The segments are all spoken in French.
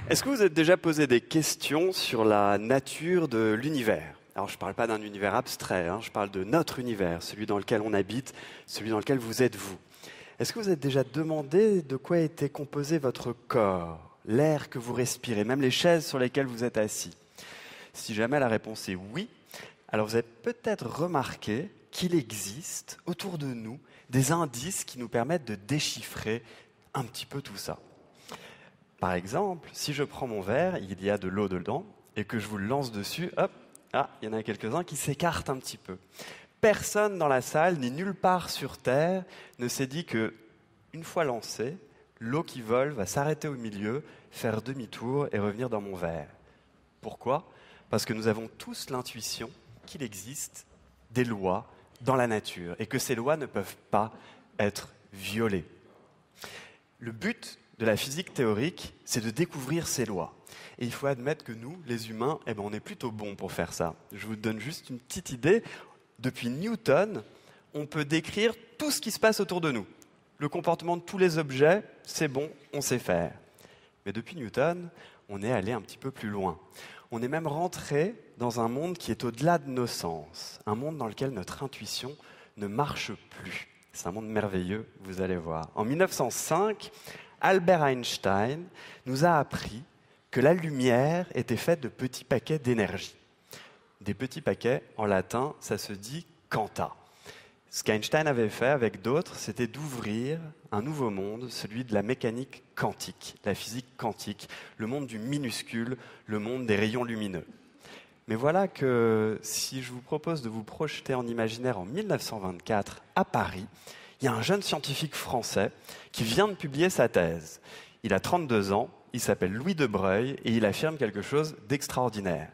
Est-ce que vous êtes déjà posé des questions sur la nature de l'univers? Alors, je ne parle pas d'un univers abstrait, je parle de notre univers, celui dans lequel on habite, celui dans lequel vous êtes vous. Est-ce que vous êtes déjà demandé de quoi était composé votre corps, l'air que vous respirez, même les chaises sur lesquelles vous êtes assis? Si jamais la réponse est oui, alors vous avez peut-être remarqué qu'il existe autour de nous des indices qui nous permettent de déchiffrer un petit peu tout ça. Par exemple, si je prends mon verre, il y a de l'eau dedans, et que je vous le lance dessus, hop, il y en a quelques-uns qui s'écartent un petit peu. Personne dans la salle, ni nulle part sur Terre, ne s'est dit que, une fois lancé, l'eau qui vole va s'arrêter au milieu, faire demi-tour et revenir dans mon verre. Pourquoi ? Parce que nous avons tous l'intuition qu'il existe des lois dans la nature, et que ces lois ne peuvent pas être violées. Le but de la physique théorique, c'est de découvrir ces lois. Et il faut admettre que nous, les humains, on est plutôt bons pour faire ça. Je vous donne juste une petite idée. Depuis Newton, on peut décrire tout ce qui se passe autour de nous. Le comportement de tous les objets, c'est bon, on sait faire. Mais depuis Newton, on est allé un petit peu plus loin. On est même rentré dans un monde qui est au-delà de nos sens, un monde dans lequel notre intuition ne marche plus. C'est un monde merveilleux, vous allez voir. En 1905, Albert Einstein nous a appris que la lumière était faite de petits paquets d'énergie. Des petits paquets, en latin, ça se dit quanta. Ce qu'Einstein avait fait avec d'autres, c'était d'ouvrir un nouveau monde, celui de la mécanique quantique, la physique quantique, le monde du minuscule, le monde des rayons lumineux. Mais voilà que si je vous propose de vous projeter en imaginaire en 1924 à Paris, il y a un jeune scientifique français qui vient de publier sa thèse. Il a 32 ans, il s'appelle Louis de Broglie et il affirme quelque chose d'extraordinaire.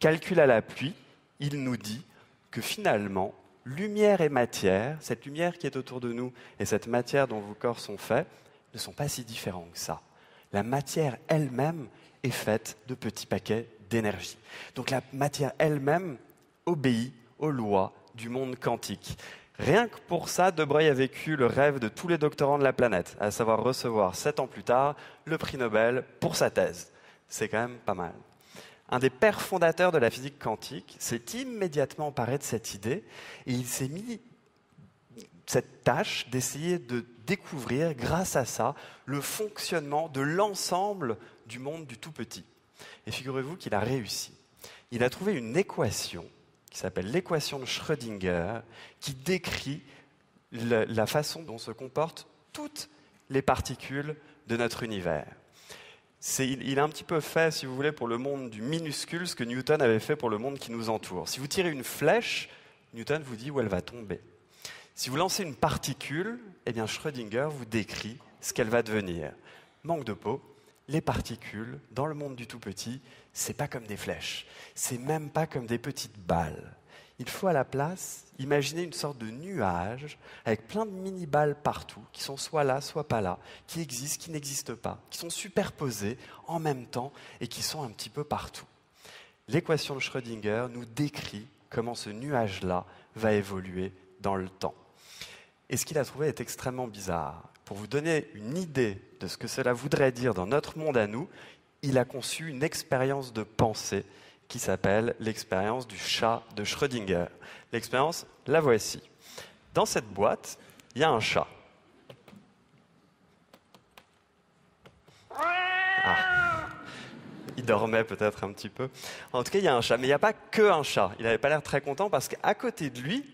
Calcul à l'appui, il nous dit que finalement, lumière et matière, cette lumière qui est autour de nous et cette matière dont vos corps sont faits, ne sont pas si différents que ça. La matière elle-même est faite de petits paquets d'énergie. Donc la matière elle-même obéit aux lois du monde quantique. Rien que pour ça, De Broglie a vécu le rêve de tous les doctorants de la planète, à savoir recevoir 7 ans plus tard le prix Nobel pour sa thèse. C'est quand même pas mal. Un des pères fondateurs de la physique quantique s'est immédiatement emparé de cette idée et il s'est mis cette tâche d'essayer de découvrir, grâce à ça, le fonctionnement de l'ensemble du monde du tout petit. Et figurez-vous qu'il a réussi. Il a trouvé une équation qui s'appelle l'équation de Schrödinger, qui décrit la façon dont se comportent toutes les particules de notre univers. Il a un petit peu fait, si vous voulez, pour le monde du minuscule, ce que Newton avait fait pour le monde qui nous entoure. Si vous tirez une flèche, Newton vous dit où elle va tomber. Si vous lancez une particule, Schrödinger vous décrit ce qu'elle va devenir. Manque de peau, les particules, dans le monde du tout petit, c'est pas comme des flèches, c'est même pas comme des petites balles. Il faut à la place imaginer une sorte de nuage avec plein de mini-balles partout, qui sont soit là, soit pas là, qui existent, qui n'existent pas, qui sont superposées en même temps et qui sont un petit peu partout. L'équation de Schrödinger nous décrit comment ce nuage-là va évoluer dans le temps. Et ce qu'il a trouvé est extrêmement bizarre. Pour vous donner une idée de ce que cela voudrait dire dans notre monde à nous, il a conçu une expérience de pensée qui s'appelle l'expérience du chat de Schrödinger. L'expérience, la voici. Dans cette boîte, il y a un chat. Il dormait peut-être un petit peu. En tout cas, il y a un chat. Mais il n'y a pas qu'un chat. Il n'avait pas l'air très content parce qu'à côté de lui,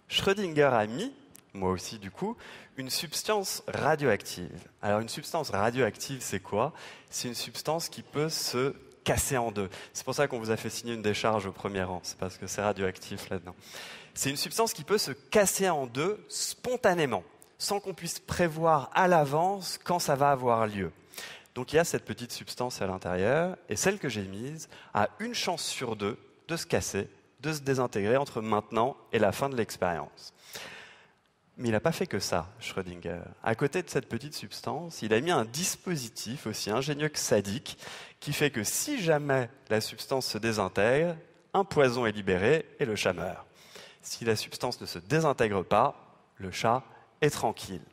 Schrödinger a mis, moi aussi du coup, une substance radioactive. Alors une substance radioactive, c'est quoi ? C'est une substance qui peut se casser en deux. C'est pour ça qu'on vous a fait signer une décharge au premier rang. C'est parce que c'est radioactif là-dedans. C'est une substance qui peut se casser en deux spontanément, sans qu'on puisse prévoir à l'avance quand ça va avoir lieu. Donc il y a cette petite substance à l'intérieur, et celle que j'ai mise a une chance sur 2 de se casser, de se désintégrer entre maintenant et la fin de l'expérience. Mais il n'a pas fait que ça, Schrödinger. À côté de cette petite substance, il a mis un dispositif aussi ingénieux que sadique, qui fait que si jamais la substance se désintègre, un poison est libéré et le chat meurt. Si la substance ne se désintègre pas, le chat est tranquille.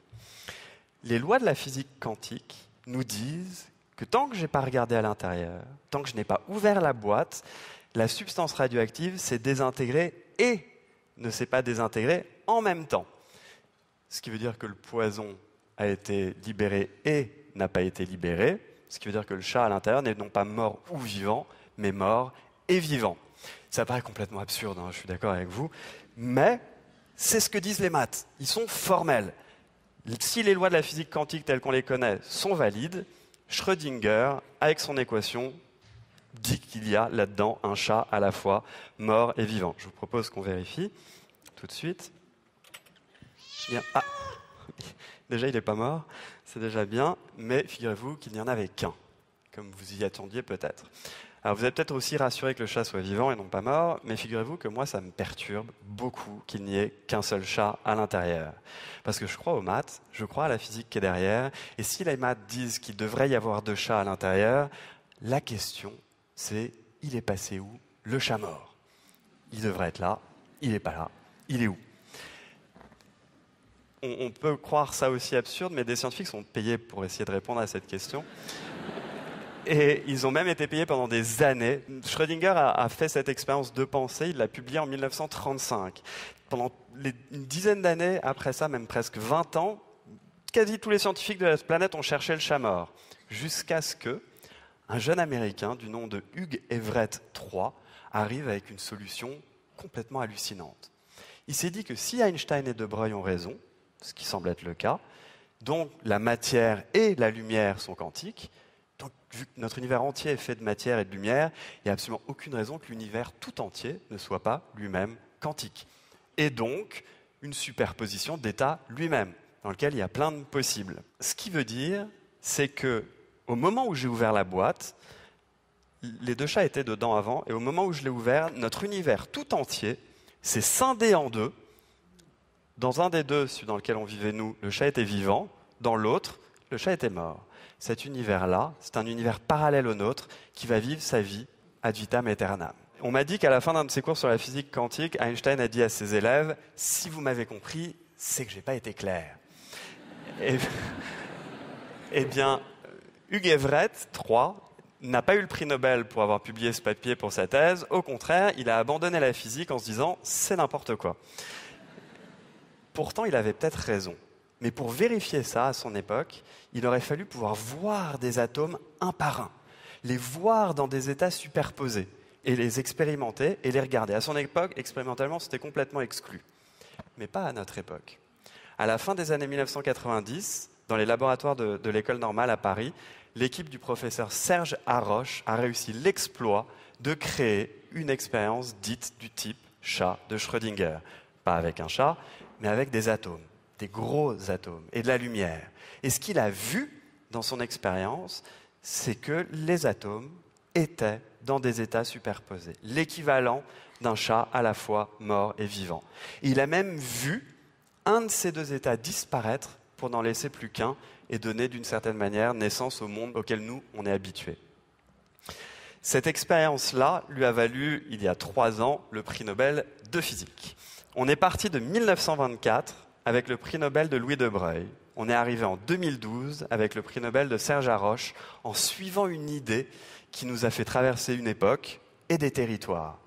Les lois de la physique quantique nous disent que tant que je n'ai pas regardé à l'intérieur, tant que je n'ai pas ouvert la boîte, la substance radioactive s'est désintégrée et ne s'est pas désintégrée en même temps. Ce qui veut dire que le poison a été libéré et n'a pas été libéré, ce qui veut dire que le chat à l'intérieur n'est non pas mort ou vivant, mais mort et vivant. Ça paraît complètement absurde, hein, je suis d'accord avec vous, mais c'est ce que disent les maths. Ils sont formels. Si les lois de la physique quantique telles qu'on les connaît sont valides, Schrödinger, avec son équation, dit qu'il y a là-dedans un chat à la fois mort et vivant. Je vous propose qu'on vérifie tout de suite. Ah, déjà il n'est pas mort, c'est déjà bien, mais figurez-vous qu'il n'y en avait qu'un, comme vous y attendiez peut-être. Alors vous êtes peut-être aussi rassuré que le chat soit vivant et non pas mort, mais figurez-vous que moi ça me perturbe beaucoup qu'il n'y ait qu'un seul chat à l'intérieur. Parce que je crois aux maths, je crois à la physique qui est derrière, et si les maths disent qu'il devrait y avoir 2 chats à l'intérieur, la question c'est, il est passé où le chat mort? Il devrait être là, il n'est pas là, il est où? On peut croire ça aussi absurde, mais des scientifiques sont payés pour essayer de répondre à cette question. Et ils ont même été payés pendant des années. Schrödinger a fait cette expérience de pensée, il l'a publiée en 1935. Pendant une dizaine d'années après ça, même presque 20 ans, quasi tous les scientifiques de la planète ont cherché le chat mort. Jusqu'à ce que un jeune Américain du nom de Hugh Everett III arrive avec une solution complètement hallucinante. Il s'est dit que si Einstein et De Broglie ont raison, ce qui semble être le cas, donc la matière et la lumière sont quantiques, donc vu que notre univers entier est fait de matière et de lumière, il n'y a absolument aucune raison que l'univers tout entier ne soit pas lui-même quantique. Et donc, une superposition d'états lui-même, dans lequel il y a plein de possibles. Ce qui veut dire, c'est que au moment où j'ai ouvert la boîte, les 2 chats étaient dedans avant, et au moment où je l'ai ouvert, notre univers tout entier s'est scindé en 2. Dans un des 2, celui dans lequel on vivait nous, le chat était vivant. Dans l'autre, le chat était mort. Cet univers-là, c'est un univers parallèle au nôtre qui va vivre sa vie ad vitam aeternam. On m'a dit qu'à la fin d'un de ses cours sur la physique quantique, Einstein a dit à ses élèves « Si vous m'avez compris, c'est que je n'ai pas été clair. » Eh bien, Hugh Everett III n'a pas eu le prix Nobel pour avoir publié ce papier pour sa thèse. Au contraire, il a abandonné la physique en se disant « C'est n'importe quoi ». Pourtant, il avait peut-être raison. Mais pour vérifier ça, à son époque, il aurait fallu pouvoir voir des atomes un par un, les voir dans des états superposés, et les expérimenter et les regarder. À son époque, expérimentalement, c'était complètement exclu. Mais pas à notre époque. À la fin des années 1990, dans les laboratoires de l'École normale à Paris, l'équipe du professeur Serge Haroche a réussi l'exploit de créer une expérience dite du type chat de Schrödinger. Pas avec un chat, mais avec des atomes, des gros atomes et de la lumière. Et ce qu'il a vu dans son expérience, c'est que les atomes étaient dans des états superposés, l'équivalent d'un chat à la fois mort et vivant. Et il a même vu un de ces 2 états disparaître pour n'en laisser plus qu'un et donner d'une certaine manière naissance au monde auquel nous, on est habitués. Cette expérience-là lui a valu, il y a 3 ans, le prix Nobel de physique. On est parti de 1924 avec le prix Nobel de Louis de Broglie. On est arrivé en 2012 avec le prix Nobel de Serge Haroche en suivant une idée qui nous a fait traverser une époque et des territoires.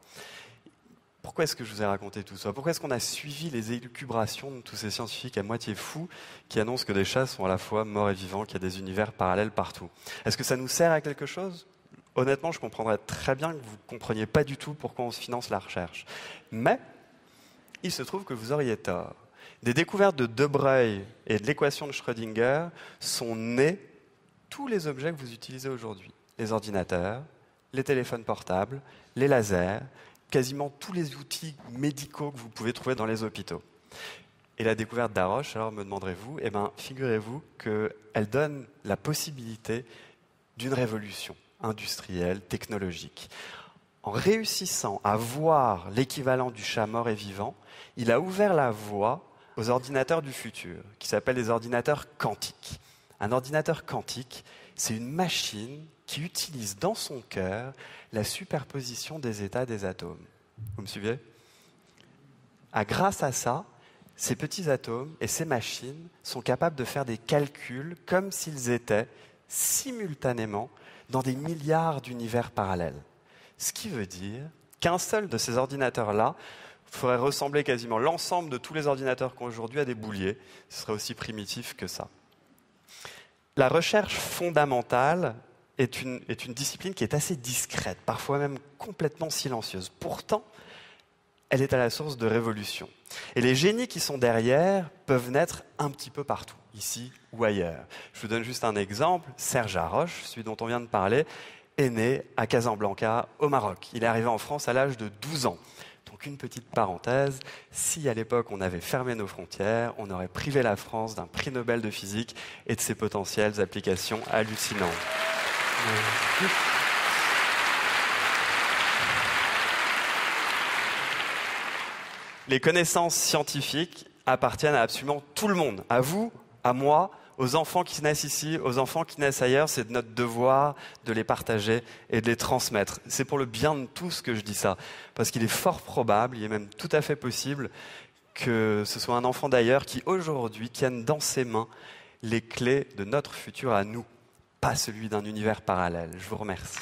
Pourquoi est-ce que je vous ai raconté tout ça? Pourquoi est-ce qu'on a suivi les élucubrations de tous ces scientifiques à moitié fous qui annoncent que des chats sont à la fois morts et vivants, qu'il y a des univers parallèles partout? Est-ce que ça nous sert à quelque chose? Honnêtement, je comprendrais très bien que vous ne compreniez pas du tout pourquoi on se finance la recherche. Mais il se trouve que vous auriez tort. Des découvertes de De Broglie et de l'équation de Schrödinger sont nés tous les objets que vous utilisez aujourd'hui. Les ordinateurs, les téléphones portables, les lasers, quasiment tous les outils médicaux que vous pouvez trouver dans les hôpitaux. Et la découverte d'Haroche, alors me demanderez-vous, figurez-vous qu'elle donne la possibilité d'une révolution industrielle, technologique. En réussissant à voir l'équivalent du chat mort et vivant, il a ouvert la voie aux ordinateurs du futur, qui s'appellent les ordinateurs quantiques. Un ordinateur quantique, c'est une machine qui utilise dans son cœur la superposition des états des atomes. Vous me suivez? Grâce à ça, ces petits atomes et ces machines sont capables de faire des calculs comme s'ils étaient simultanément dans des milliards d'univers parallèles. Ce qui veut dire qu'un seul de ces ordinateurs-là ferait ressembler quasiment l'ensemble de tous les ordinateurs qu'on a aujourd'hui à des bouliers. Ce serait aussi primitif que ça. La recherche fondamentale est une discipline qui est assez discrète, parfois même complètement silencieuse. Pourtant, elle est à la source de révolutions. Et les génies qui sont derrière peuvent naître un petit peu partout, ici ou ailleurs. Je vous donne juste un exemple. Serge Haroche, celui dont on vient de parler, est né à Casablanca, au Maroc. Il est arrivé en France à l'âge de 12 ans. Donc une petite parenthèse, si à l'époque on avait fermé nos frontières, on aurait privé la France d'un prix Nobel de physique et de ses potentielles applications hallucinantes. Les connaissances scientifiques appartiennent à absolument tout le monde, à vous, à moi, aux enfants qui naissent ici, aux enfants qui naissent ailleurs. C'est notre devoir de les partager et de les transmettre. C'est pour le bien de tous que je dis ça, parce qu'il est fort probable, il est même tout à fait possible que ce soit un enfant d'ailleurs qui aujourd'hui tienne dans ses mains les clés de notre futur à nous, pas celui d'un univers parallèle. Je vous remercie.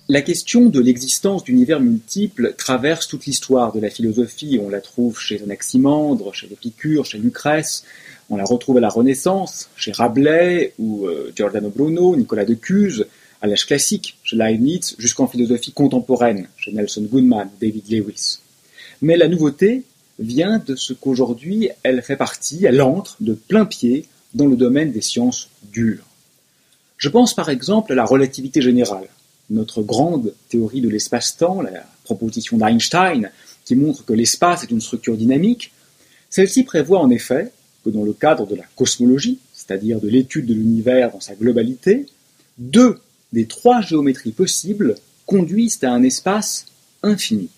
La question de l'existence d'univers multiples traverse toute l'histoire de la philosophie. On la trouve chez Anaximandre, chez Épicure, chez Lucrèce. On la retrouve à la Renaissance, chez Rabelais ou Giordano Bruno, Nicolas de Cuse, à l'âge classique, chez Leibniz, jusqu'en philosophie contemporaine, chez Nelson Goodman, David Lewis. Mais la nouveauté vient de ce qu'aujourd'hui elle fait partie, elle entre de plein pied dans le domaine des sciences dures. Je pense par exemple à la relativité générale, notre grande théorie de l'espace-temps, la proposition d'Einstein, qui montre que l'espace est une structure dynamique. Celle-ci prévoit en effet que dans le cadre de la cosmologie, c'est-à-dire de l'étude de l'univers dans sa globalité, 2 des 3 géométries possibles conduisent à un espace infini.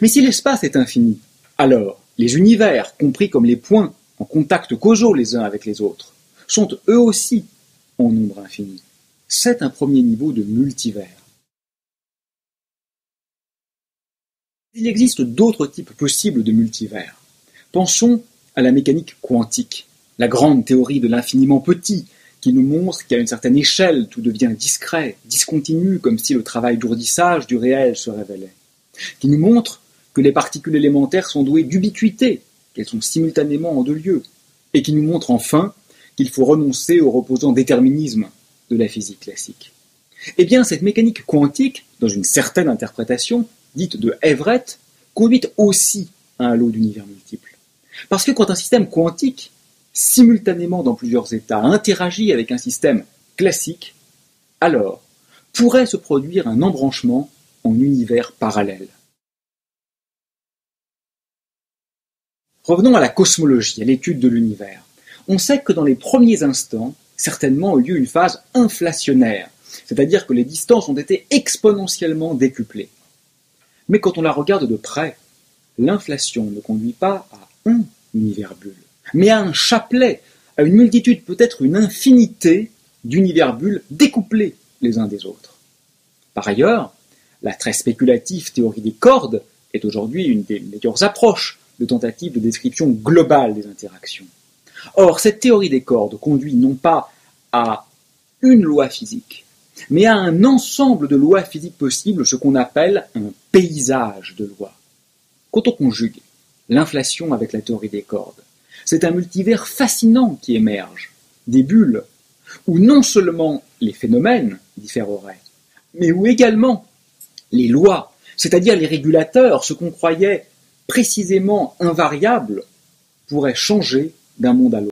Mais si l'espace est infini, alors les univers, compris comme les points en contact causaux les uns avec les autres, sont eux aussi en nombre infini. C'est un premier niveau de multivers. Il existe d'autres types possibles de multivers. Pensons à la mécanique quantique, la grande théorie de l'infiniment petit, qui nous montre qu'à une certaine échelle, tout devient discret, discontinu, comme si le travail d'ourdissage du réel se révélait. Qui nous montre que les particules élémentaires sont douées d'ubiquité, qu'elles sont simultanément en 2 lieux, et qui nous montre enfin qu'il faut renoncer au reposant déterminisme de la physique classique. Eh bien, cette mécanique quantique, dans une certaine interprétation, dite de Everett, conduit aussi à un lot d'univers multiples. Parce que quand un système quantique, simultanément dans plusieurs états, interagit avec un système classique, alors pourrait se produire un embranchement en univers parallèles. Revenons à la cosmologie, à l'étude de l'univers. On sait que dans les premiers instants, certainement a eu lieu une phase inflationnaire, c'est-à-dire que les distances ont été exponentiellement décuplées. Mais quand on la regarde de près, l'inflation ne conduit pas à un univers bulle, mais à un chapelet, à une multitude, peut-être une infinité d'univers bulles découplés les uns des autres. Par ailleurs, la très spéculative théorie des cordes est aujourd'hui une des meilleures approches de tentative de description globale des interactions. Or, cette théorie des cordes conduit non pas à une loi physique, mais à un ensemble de lois physiques possibles, ce qu'on appelle un paysage de lois. Quand on conjugue l'inflation avec la théorie des cordes, c'est un multivers fascinant qui émerge, des bulles, où non seulement les phénomènes différeraient, mais où également les lois, c'est-à-dire les régulateurs, ce qu'on croyait précisément invariables, pourraient changer d'un monde à l'autre.